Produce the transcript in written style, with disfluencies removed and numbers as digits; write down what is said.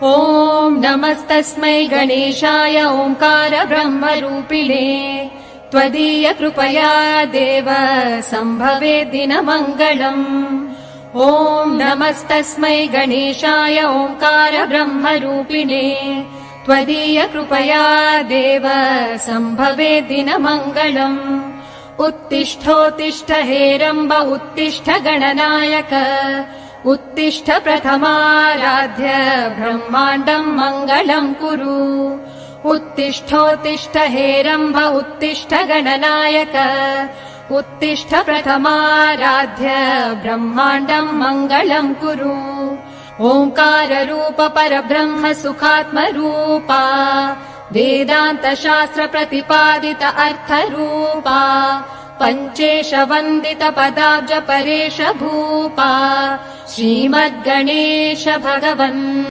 ॐ नमस्तस्मै गणेशाय ओंकार ब्रह्मरूपिणे त्वदीय कृपया देव सम्भवे दिनमङ्गलम्। ॐ नमस्तस्मै गणेशाय ओंकार ब्रह्मरूपिणे त्वदीय कृपया देव सम्भवे दिनमङ्गलम्। उत्तिष्ठोत्तिष्ठ हेरम्ब उत्तिष्ठ गणनायक उत्तिष्ठ प्रथमाराध्य ब्रह्माण्डम् मङ्गलम् कुरु। उत्तिष्ठोत्तिष्ठ हेरम्ब उत्तिष्ठ गणनायक उत्तिष्ठ प्रथमाराध्य ब्रह्माण्डम् मङ्गलम् कुरु। ओंकार रूप परब्रह्म सुखात्मरूपा वेदान्त शास्त्र प्रतिपादित अर्थरूपा पञ्चेश वन्दित पदाब्ज परेश भूपा श्रीमद्गणेश भगवन्।